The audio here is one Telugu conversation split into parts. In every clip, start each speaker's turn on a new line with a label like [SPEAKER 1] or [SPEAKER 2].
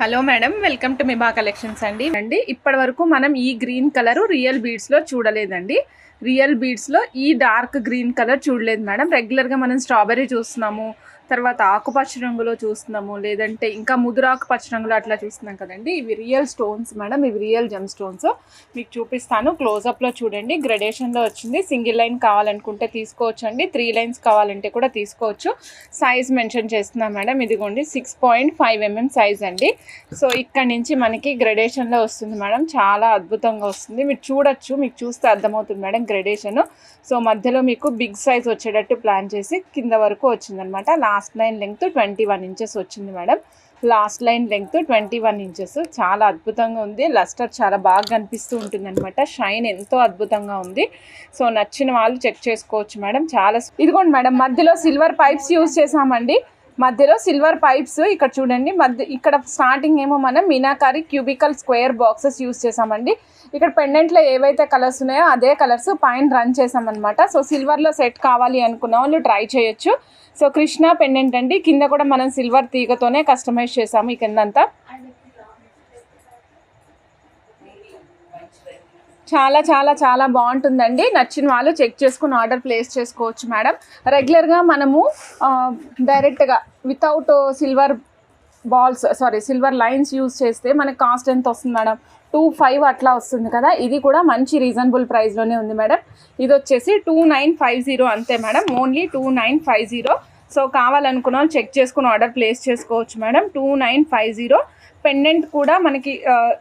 [SPEAKER 1] Hello madam, welcome to Miba collections అండి. ఇప్పటి వరకు మనం ఈ గ్రీన్ కలర్ రియల్ బీడ్స్లో చూడలేదండి. రియల్ బీడ్స్లో ఈ డార్క్ గ్రీన్ కలర్ చూడలేదు మేడం. రెగ్యులర్గా మనం స్ట్రాబెర్రీ చూస్తున్నాము, తర్వాత ఆకుపచ్చ రంగులో చూస్తున్నాము, లేదంటే ఇంకా ముదురు ఆకుపచ్చ రంగులో అట్లా చూస్తున్నాం కదండి. ఇవి రియల్ స్టోన్స్ మేడం, ఇవి రియల్ జెమ్ స్టోన్స్. మీకు చూపిస్తాను, క్లోజప్లో చూడండి. గ్రెడేషన్లో వచ్చింది. సింగిల్ లైన్ కావాలనుకుంటే తీసుకోవచ్చు అండి, 3 లైన్స్ కావాలంటే కూడా తీసుకోవచ్చు. సైజ్ మెన్షన్ చేస్తున్నాం మేడం. ఇదిగోండి 6.5 mm సైజ్ అండి. సో ఇక్కడ నుంచి మనకి గ్రెడేషన్లో వస్తుంది మేడం. చాలా అద్భుతంగా వస్తుంది, మీరు చూడొచ్చు. మీకు చూస్తే అర్థమవుతుంది మేడం గ్రెడేషన్. సో మధ్యలో మీకు బిగ్ సైజ్ వచ్చేటట్టు ప్లాన్ చేసి కింద వరకు వచ్చిందనమాట. లాస్ట్ లైన్ లెంగ్త్ 21 inches వచ్చింది madam. Last line length 21 inches. చాలా అద్భుతంగా ఉంది. లస్టర్ చాలా బాగా కనిపిస్తూ ఉంటుంది అనమాట. షైన్ ఎంతో అద్భుతంగా ఉంది. సో నచ్చిన వాళ్ళు చెక్ చేసుకోవచ్చు మేడం. చాలా ఇదిగోండి మేడం, మధ్యలో సిల్వర్ పైప్స్ యూజ్ చేసామండి. మధ్యలో సిల్వర్ పైప్స్ ఇక్కడ చూడండి. ఇక్కడ స్టార్టింగ్ ఏమో మనం meenakari cubical square boxes use చేసామండి. ఇక్కడ పెండెంట్లో ఏవైతే కలర్స్ ఉన్నాయో అదే కలర్స్ పైన రన్ చేసామన్నమాట. సో సిల్వర్లో సెట్ కావాలి అనుకున్న వాళ్ళు ట్రై చేయొచ్చు. సో కృష్ణ పెండెంట్ అండి. కింద కూడా మనం సిల్వర్ తీగతోనే కస్టమైజ్ చేసాము. ఈ కిందంతా చాలా చాలా చాలా బాగుంటుందండి. నచ్చిన వాళ్ళు చెక్ చేసుకుని ఆర్డర్ ప్లేస్ చేసుకోవచ్చు మేడం. రెగ్యులర్గా మనము డైరెక్ట్గా వితౌట్ సిల్వర్ లైన్స్ యూజ్ చేస్తే మనకి కాస్ట్ ఎంత వస్తుంది మేడం? 2.5 అట్లా వస్తుంది కదా. ఇది కూడా మంచి రీజనబుల్ ప్రైస్లోనే ఉంది మేడం. ఇది వచ్చేసి 2950 అంతే మేడం, ఓన్లీ 2950. సో కావాలనుకున్న వాళ్ళు చెక్ చేసుకుని ఆర్డర్ ప్లేస్ చేసుకోవచ్చు మేడం. 2950. పెండెంట్ కూడా మనకి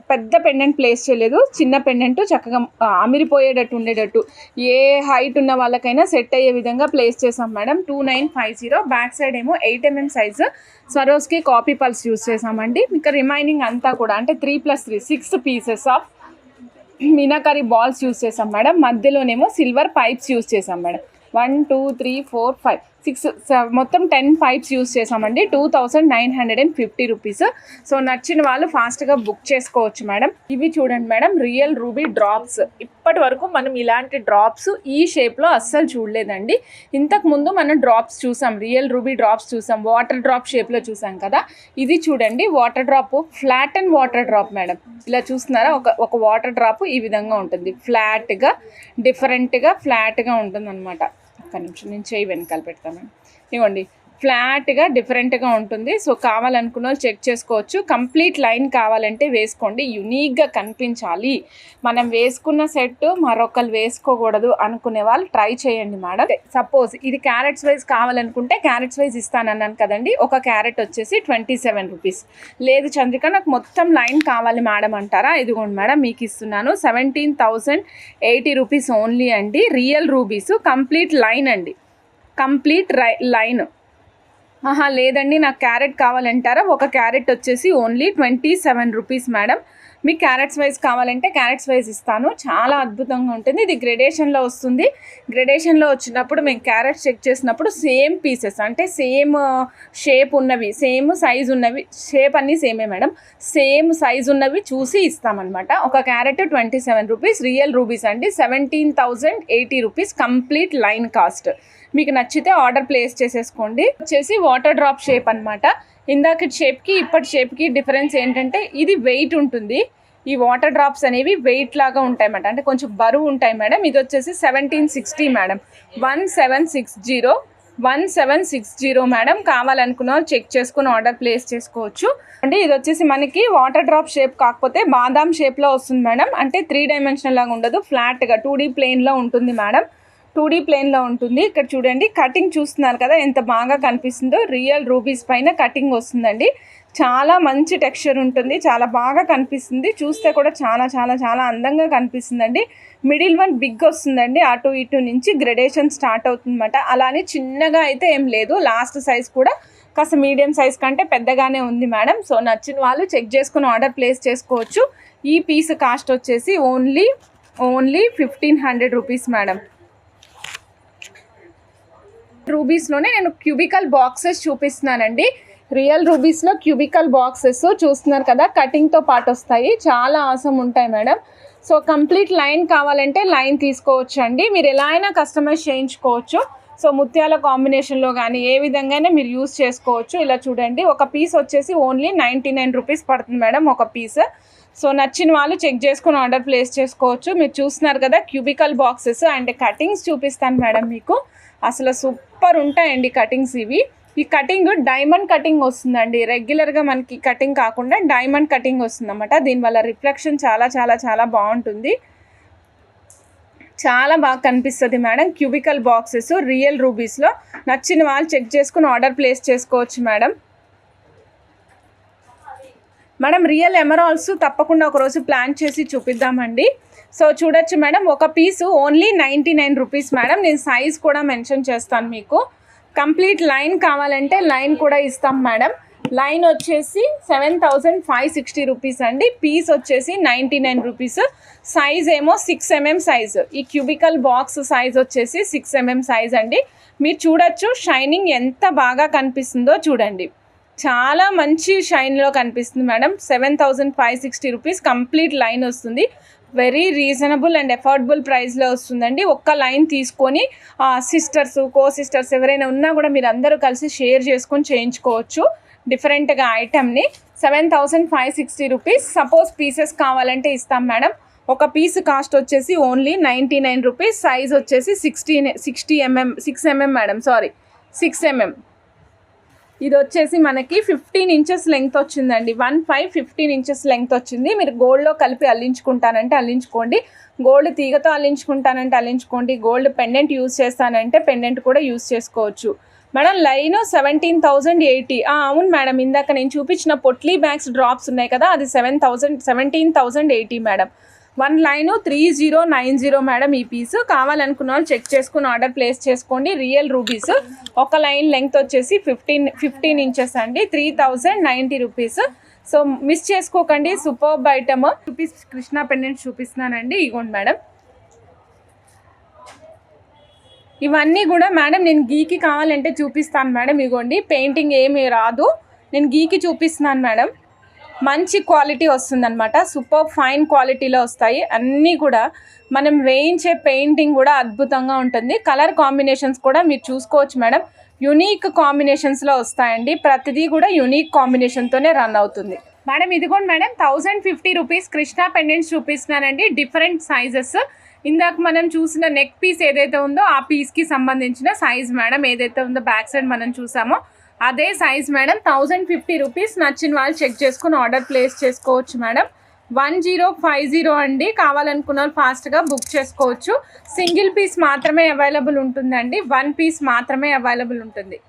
[SPEAKER 1] పెద్ద పెండెంట్ ప్లేస్ చేయలేదు, చిన్న పెండెంట్ చక్కగా అమిరిపోయేటట్టు ఉండేటట్టు ఏ హైట్ ఉన్న వాళ్ళకైనా సెట్ అయ్యే విధంగా ప్లేస్ చేసాం మేడం. 2950. బ్యాక్ సైడ్ ఏమో 8 mm size Swarovski copy pulse use చేసామండి. ఇంకా రిమైనింగ్ అంతా కూడా అంటే 3+3 6 pieces of meenakari balls use చేసాం మేడం. మధ్యలోనేమో సిల్వర్ పైప్స్ యూస్ చేసాం మేడం. 1 2 3 4 5 6 మొత్తం 10 పైప్స్ యూస్ చేసామండి. 2950 రూపీస్. సో నచ్చిన వాళ్ళు ఫాస్ట్గా బుక్ చేసుకోవచ్చు మేడం. ఇవి చూడండి మేడం, రియల్ రూబీ డ్రాప్స్. ఇప్పటి వరకు మనం ఇలాంటి డ్రాప్స్ ఈ షేప్లో అస్సలు చూడలేదండి. ఇంతకుముందు మనం డ్రాప్స్ చూసాం, రియల్ రూబీ డ్రాప్స్ చూసాం, వాటర్ డ్రాప్ షేప్లో చూసాం కదా. ఇది చూడండి water drop, flat and water drop madam. ఇలా చూస్తున్నారా, ఒక వాటర్ డ్రాప్ ఈ విధంగా ఉంటుంది. ఫ్లాట్గా డిఫరెంట్గా ఫ్లాట్గా ఉంటుంది అనమాట. ఒక్క నిమిషం నేను చేయి వెనకాల పెడతాను. ఇవ్వండి, ఫ్లాట్గా డిఫరెంట్గా ఉంటుంది. సో కావాలనుకున్న వాళ్ళు చెక్ చేసుకోవచ్చు. కంప్లీట్ లైన్ కావాలంటే వేసుకోండి, యునీక్గా కనిపించాలి. మనం వేసుకున్న సెట్ మరొకరు వేసుకోకూడదు అనుకునే వాళ్ళు ట్రై చేయండి మేడం. సపోజ్ ఇది క్యారెట్స్ వైజ్ కావాలనుకుంటే క్యారెట్స్ వైజ్ ఇస్తానన్నాను కదండి. ఒక క్యారెట్ వచ్చేసి 27 రూపీస్. లేదు చంద్రిక నాకు మొత్తం లైన్ కావాలి మేడం అంటారా, ఇదిగోండి మేడం మీకు ఇస్తున్నాను. 17,080 రూపీస్ ఓన్లీ అండి. రియల్ రూబీస్ కంప్లీట్ లైన్ అండి, కంప్లీట్ లైన్. లేదండి నాకు క్యారెట్ కావాలంటారా, ఒక క్యారెట్ వచ్చేసి ఓన్లీ 27 రూపీస్ మేడం. మీకు క్యారెట్స్ వైజ్ కావాలంటే క్యారెట్స్ వైజ్ ఇస్తాను. చాలా అద్భుతంగా ఉంటుంది. ఇది గ్రెడేషన్లో వస్తుంది. గ్రెడేషన్లో వచ్చినప్పుడు మేము క్యారెట్స్ చెక్ చేసినప్పుడు సేమ్ పీసెస్ అంటే సేమ్ షేప్ ఉన్నవి, సేమ్ సైజ్ ఉన్నవి, షేప్ అన్నీ సేమే మేడం, సేమ్ సైజ్ ఉన్నవి చూసి ఇస్తామన్నమాట. ఒక క్యారెట్ 27 రూపీస్, రియల్ రూబీస్ అండి. 17,080 రూపీస్ కంప్లీట్ లైన్ కాస్ట్. మీకు నచ్చితే ఆర్డర్ ప్లేస్ చేసేసుకోండి. వచ్చేసి వాటర్ డ్రాప్ షేప్ అనమాట. ఇందాక షేప్కి ఇప్పటి షేప్కి డిఫరెన్స్ ఏంటంటే ఇది వెయిట్ ఉంటుంది. ఈ వాటర్ డ్రాప్స్ అనేవి వెయిట్ లాగా ఉంటాయి అన్నమాట, అంటే కొంచెం బరువు ఉంటాయి మేడం. ఇది వచ్చేసి 1760 మేడం, 1760 మేడం. కావాలనుకున్న చెక్ చేసుకుని ఆర్డర్ ప్లేస్ చేసుకోవచ్చు అంటే. ఇది వచ్చేసి మనకి వాటర్ డ్రాప్ షేప్ కాకపోతే బాదాం షేప్లో వస్తుంది మేడం. అంటే 3 డైమెన్షనల్ లాగా ఉండదు, ఫ్లాట్గా 2D ప్లేన్లో ఉంటుంది మేడం. 2D ప్లేన్లో ఉంటుంది. ఇక్కడ చూడండి కటింగ్ చూస్తున్నారు కదా ఎంత బాగా కనిపిస్తుందో. రియల్ రూబీస్ పైన కటింగ్ వస్తుందండి. చాలా మంచి టెక్స్చర్ ఉంటుంది, చాలా బాగా కనిపిస్తుంది. చూస్తే కూడా చాలా చాలా చాలా అందంగా కనిపిస్తుందండి. మిడిల్ వన్ బిగ్ వస్తుందండి, అటు ఇటు నుంచి గ్రెడేషన్ స్టార్ట్ అవుతుందన్నమాట. అలానే చిన్నగా అయితే ఏం లేదు, లాస్ట్ సైజ్ కూడా కాస్త మీడియం సైజ్ కంటే పెద్దగానే ఉంది మేడం. సో నచ్చిన వాళ్ళు చెక్ చేసుకుని ఆర్డర్ ప్లేస్ చేసుకోవచ్చు. ఈ పీస్ కాస్ట్ వచ్చేసి ఓన్లీ 1500 రూపీస్ మేడం. రూబీస్లోనే నేను క్యూబికల్ బాక్సెస్ చూపిస్తున్నానండి. రియల్ రూబీస్లో క్యూబికల్ బాక్సెస్ చూస్తున్నారు కదా, కటింగ్తో పాటు వస్తాయి. చాలా ఆసమ్ ఉంటాయి మేడం. సో కంప్లీట్ లైన్ కావాలంటే లైన్ తీసుకోవచ్చు అండి. మీరు ఎలా అయినా కస్టమైజ్ చేయించుకోవచ్చు. సో ముత్యాల కాంబినేషన్లో కానీ ఏ విధంగానే మీరు యూస్ చేసుకోవచ్చు. ఇలా చూడండి, ఒక పీస్ వచ్చేసి ఓన్లీ 99 రూపీస్ పడుతుంది మేడం ఒక పీస్. సో నచ్చిన వాళ్ళు చెక్ చేసుకుని ఆర్డర్ ప్లేస్ చేసుకోవచ్చు. మీరు చూస్తున్నారు కదా క్యూబికల్ బాక్సెస్ అండ్ కటింగ్స్ చూపిస్తాను మేడం మీకు. అసలు సూపర్ ఉంటాయండి కటింగ్స్ ఇవి. ఈ కటింగ్ డైమండ్ కటింగ్ వస్తుందండి. రెగ్యులర్గా మనకి కటింగ్ కాకుండా డైమండ్ కటింగ్ వస్తుందన్నమాట. దీనివల్ల రిఫ్లెక్షన్ చాలా చాలా చాలా బాగుంటుంది, చాలా బాగా కనిపిస్తుంది మేడం. క్యూబికల్ బాక్సెస్ రియల్ రూబీస్లో. నచ్చిన వాళ్ళు చెక్ చేసుకుని ఆర్డర్ ప్లేస్ చేసుకోవచ్చు మేడం. మేడం రియల్ ఎమరాల్డ్స్ తప్పకుండా ఒకరోజు ప్లాన్ చేసి చూపిద్దామండి. సో చూడొచ్చు మేడం, ఒక పీసు ఓన్లీ 99 రూపీస్ మేడం. నేను సైజ్ కూడా మెన్షన్ చేస్తాను మీకు. కంప్లీట్ లైన్ కావాలంటే లైన్ కూడా ఇస్తాం మేడం. లైన్ వచ్చేసి 7560 రూపీస్ అండి. పీస్ వచ్చేసి 99 రూపీస్. సైజ్ ఏమో 6 mm సైజు. ఈ క్యూబికల్ బాక్స్ సైజ్ వచ్చేసి 6 mm సైజ్ అండి. మీరు చూడొచ్చు షైనింగ్ ఎంత బాగా కనిపిస్తుందో చూడండి. చాలా మంచి షైన్లో కనిపిస్తుంది మేడం. 7560 రూపీస్ కంప్లీట్ లైన్ వస్తుంది. వెరీ రీజనబుల్ అండ్ అఫోర్డబుల్ ప్రైస్లో వస్తుందండి. ఒక్క లైన్ తీసుకొని సిస్టర్స్ సిస్టర్స్ ఎవరైనా ఉన్నా కూడా మీరు అందరూ కలిసి షేర్ చేసుకొని చేయించుకోవచ్చు డిఫరెంట్గా ఐటమ్ని. 7560 రూపీస్. సపోజ్ పీసెస్ కావాలంటే ఇస్తాం మేడం. ఒక పీస్ కాస్ట్ వచ్చేసి ఓన్లీ 99 రూపీస్. సైజ్ వచ్చేసి 6 mm మేడం, సారీ 6 mm. ఇది వచ్చేసి మనకి 15 ఇంచెస్ లెంగ్త్ వచ్చిందండి. 15 ఇంచెస్ లెంగ్త్ వచ్చింది. మీరు గోల్డ్లో కలిపి అల్లించుకుంటానంటే అల్లించుకోండి, గోల్డ్ తీగతో అల్లించుకుంటానంటే అల్లించుకోండి, గోల్డ్ పెండెంట్ యూజ్ చేస్తానంటే పెండెంట్ కూడా యూజ్ చేసుకోవచ్చు మేడం. లైన్ 17,080. అవును మేడం, ఇందాక నేను చూపించిన పొట్లీ బ్యాగ్స్ డ్రాప్స్ ఉన్నాయి కదా, అది 17,080 మేడం. 1 లైన్ 3090 మేడం ఈ పీస్. కావాలనుకున్న వాళ్ళు చెక్ చేసుకుని ఆర్డర్ ప్లేస్ చేసుకోండి. Real rubies. ఒక లైన్ లెంగ్త్ వచ్చేసి 15 ఇంచెస్ అండి. 3090 రూపీస్. సో మిస్ చేసుకోకండి, superb item. Rupees Krishna pendant చూపిస్తున్నానండి. ఇగోండి మేడం, ఇవన్నీ కూడా మేడం నేను గీకి కావాలంటే చూపిస్తాను మేడం. ఇగోండి, పెయింటింగ్ ఏమీ రాదు, నేను గీకి చూపిస్తున్నాను మేడం. మంచి క్వాలిటీ వస్తుందన్నమాట. సూపర్ ఫైన్ క్వాలిటీలో వస్తాయి అన్నీ కూడా. మనం వేయించే పెయింటింగ్ కూడా అద్భుతంగా ఉంటుంది. కలర్ కాంబినేషన్స్ కూడా మీరు చూసుకోవచ్చు మేడం. యునీక్ కాంబినేషన్స్లో వస్తాయండి. ప్రతిదీ కూడా యునీక్ కాంబినేషన్తోనే రన్ అవుతుంది మేడం. ఇదిగోండి మేడం, 1050 రూపీస్ కృష్ణ పెండెంట్స్ చూపిస్తున్నానండి. Different sizes. ఇందాక మనం చూసిన నెక్ పీస్ ఏదైతే ఉందో ఆ పీస్కి సంబంధించిన సైజ్ మేడం. ఏదైతే ఉందో బ్యాక్ సైడ్ మనం చూసామో అదే సైజ్ మేడం. 1050 రూపీస్. నచ్చిన వాళ్ళు చెక్ చేసుకుని ఆర్డర్ ప్లేస్ చేసుకోవచ్చు మేడం. 1050 అండి. కావాలనుకున్న వాళ్ళు ఫాస్ట్గా బుక్ చేసుకోవచ్చు. సింగిల్ పీస్ మాత్రమే అవైలబుల్ ఉంటుందండి. 1 పీస్ మాత్రమే అవైలబుల్ ఉంటుంది.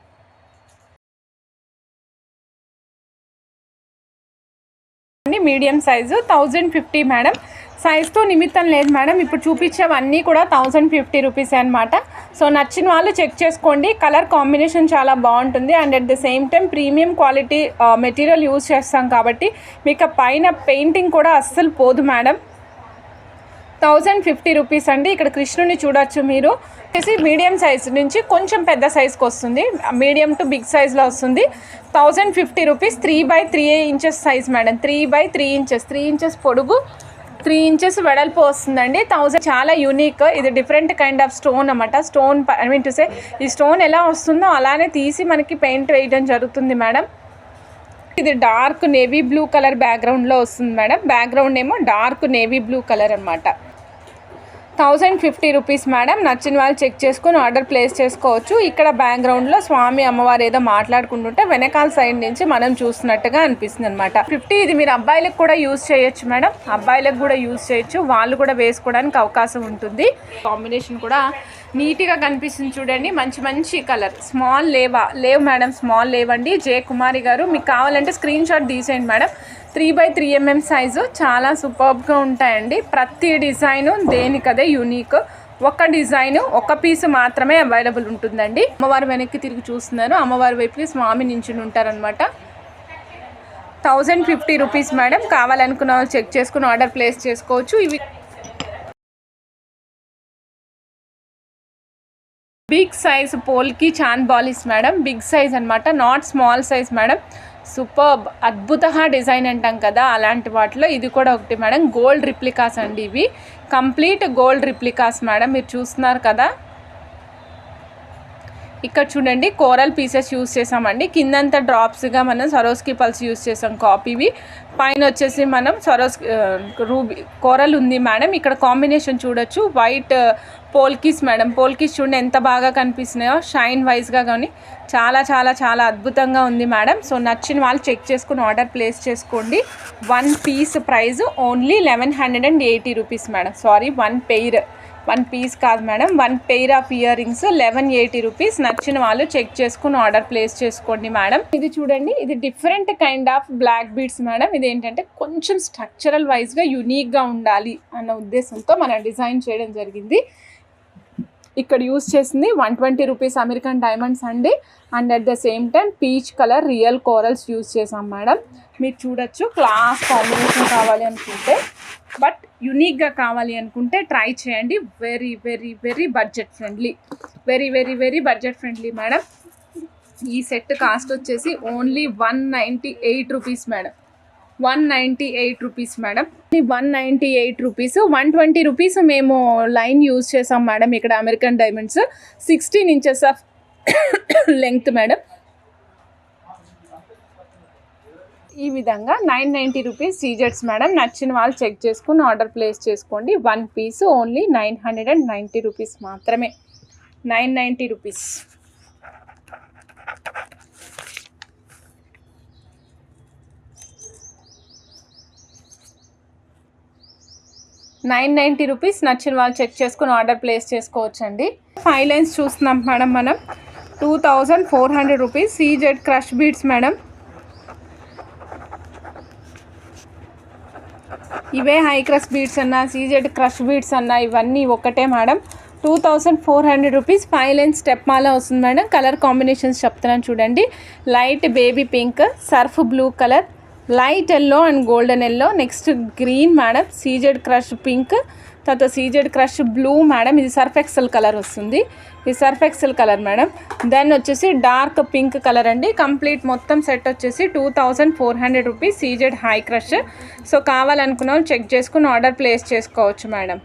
[SPEAKER 1] Medium size 1050 madam. సైజ్తో నిమిత్తం లేదు మేడం. ఇప్పుడు చూపించేవన్నీ కూడా 1050 రూపీస్ అనమాట. సో నచ్చిన వాళ్ళు చెక్ చేసుకోండి. కలర్ కాంబినేషన్ చాలా బాగుంటుంది and at the same time premium quality material use చేస్తాం కాబట్టి మీకు పైన పెయింటింగ్ కూడా అస్సలు పోదు మేడం. 1050 రూపీస్ అండి. ఇక్కడ కృష్ణుని చూడొచ్చు మీరు. మీడియం సైజ్ నుంచి కొంచెం పెద్ద సైజ్కి వస్తుంది. మీడియం టు బిగ్ సైజ్లో వస్తుంది. 1050 rupees. 3x3 inches size madam. 3x3 inches. 3 inches పొడుగు, 3 ఇంచెస్ వెడల్పు వస్తుందండి. 1000. చాలా యూనిక్. ఇది డిఫరెంట్ కైండ్ ఆఫ్ స్టోన్ అన్నమాట. Stone I mean to say ఈ స్టోన్ ఎలా వస్తుందో అలానే తీసి మనకి పెయింట్ వేయడం జరుగుతుంది మేడం. ఇది డార్క్ నేవీ బ్లూ కలర్ బ్యాక్గ్రౌండ్లో వస్తుంది మేడం. బ్యాక్గ్రౌండ్ ఏమో డార్క్ నేవీ బ్లూ కలర్ అనమాట. 1050 రూపీస్ మేడం. నచ్చిన వాళ్ళు చెక్ చేసుకుని ఆర్డర్ ప్లేస్ చేసుకోవచ్చు. ఇక్కడ బ్యాక్గ్రౌండ్లో స్వామి అమ్మవారు ఏదో మాట్లాడుకుంటుంటే వెనకాల సైడ్ నుంచి మనం చూస్తున్నట్టుగా అనిపిస్తుంది అనమాట. 50. ఇది మీరు అబ్బాయిలకు కూడా యూజ్ చేయొచ్చు మేడం. అబ్బాయిలకు కూడా యూజ్ చేయొచ్చు. వాళ్ళు కూడా వేసుకోవడానికి అవకాశం ఉంటుంది. కాంబినేషన్ కూడా నీట్గా కనిపిస్తుంది చూడండి. మంచి మంచి కలర్. స్మాల్ లేవ్ మేడం. స్మాల్ లేవ్ అండి. జే కుమారి గారు, మీకు కావాలంటే స్క్రీన్ షాట్ తీసేయండి మేడం. 3x3 mm size. చాలా సూపర్బ్గా ఉంటాయండి. ప్రతి డిజైను దేనికదే యూనిక్. ఒక డిజైన్ ఒక పీస్ మాత్రమే అవైలబుల్ ఉంటుందండి. అమ్మవారు వెనక్కి తిరిగి చూస్తున్నారు. అమ్మవారి వైపుకి స్వామి నించుని ఉంటారనమాట. 1050 రూపీస్ మేడం. కావాలనుకున్న వాళ్ళు చెక్ చేసుకుని ఆర్డర్ ప్లేస్ చేసుకోవచ్చు. ఇవి బిగ్ సైజ్ పోల్కి చాన్ బాలీస్ మేడం. బిగ్ సైజ్ అనమాట, not small size madam. Superb, అద్భుతంగా డిజైన్ అంటాం కదా, అలాంటి వాటిలో ఇది కూడా ఒకటి మేడం. గోల్డ్ రిప్లికాస్ అండి ఇవి. Complete gold replicas madam. మీరు చూస్తున్నారు కదా, ఇక్కడ చూడండి కోరల్ పీసెస్ యూస్ చేసామండి. కిందంతా డ్రాప్స్గా మనం సరోస్కి పల్స్ యూస్ చేసాం కాపీవి. పైన వచ్చేసి మనం రూబీ కోరల్ ఉంది మేడం. ఇక్కడ కాంబినేషన్ చూడొచ్చు, వైట్ పోల్కీస్ మేడం. పోల్కీస్ చూడండి ఎంత బాగా కనిపిస్తున్నాయో షైన్ వైజ్గా, కానీ చాలా చాలా చాలా అద్భుతంగా ఉంది మేడం. సో నచ్చిన వాళ్ళు చెక్ చేసుకుని ఆర్డర్ ప్లేస్ చేసుకోండి. 1 piece price only 1180 rupees madam. Sorry, 1 piece కాదు madam, 1 pair of earrings 1180 rupees. నచ్చిన వాళ్ళు చెక్ చేసుకుని ఆర్డర్ ప్లేస్ చేసుకోండి మేడం. ఇది చూడండి, ఇది different kind of black beads madam. ఇది ఏంటంటే కొంచెం స్ట్రక్చరల్ వైజ్గా యూనిక్గా ఉండాలి అన్న ఉద్దేశంతో మనం డిజైన్ చేయడం జరిగింది. ఇక్కడ యూస్ చేసింది 120 రూపీస్ అమెరికన్ డైమండ్స్ అండి. And at the same time peach colour real corals use చేసాం మేడం. మీరు చూడొచ్చు, క్లాస్ కాంబినేషన్ కావాలి అనుకుంటే, బట్ యూనిక్గా కావాలి అనుకుంటే ట్రై చేయండి. Very very very budget friendly, very very very budget friendly madam. ఈ సెట్ కాస్ట్ వచ్చేసి only 198 rupees madam. 198 rupees madam. 198 rupees. 120 rupees మేము లైన్ యూజ్ చేసాం మేడం. ఇక్కడ American diamonds 16 inches of length madam. ఈ విధంగా 990 రూపీస్ సీజెట్స్ మేడం. నచ్చిన వాళ్ళు చెక్ చేసుకుని ఆర్డర్ ప్లేస్ చేసుకోండి. 1 పీస్ ఓన్లీ 990 రూపీస్ మాత్రమే. 990 రూపీస్. రూపీస్. నచ్చిన వాళ్ళు చెక్ చేసుకుని ఆర్డర్ ప్లేస్ చేసుకోవచ్చండి. 5 లైన్స్ చూస్తున్నాం మేడం మనం. 2400 rupees CZ crush beads madam. ఇవే హై క్రష్ బీడ్స్ అన్నా సీజెడ్ క్రష్ బీడ్స్ అన్నా ఇవన్నీ ఒకటే మేడం. 2400 రూపీస్. 5 లైన్స్ స్టెప్ మాల వస్తుంది మేడం. కలర్ కాంబినేషన్స్ చెప్తున్నాను చూడండి. Light baby pink, surf blue colour, light yellow and golden yellow, next green madam, CZ crush pink, తర్వాత సీజెడ్ క్రష్ బ్లూ మేడం. ఇది సర్ఫ్ ఎక్సెల్ కలర్ వస్తుంది. ఇది Surf Excel colour madam. Then వచ్చేసి డార్క్ పింక్ కలర్ అండి. కంప్లీట్ మొత్తం సెట్ వచ్చేసి 2400 rupees CZ high crush. So కావాలనుకున్న వాళ్ళు చెక్ చేసుకుని ఆర్డర్ ప్లేస్ చేసుకోవచ్చు మేడం.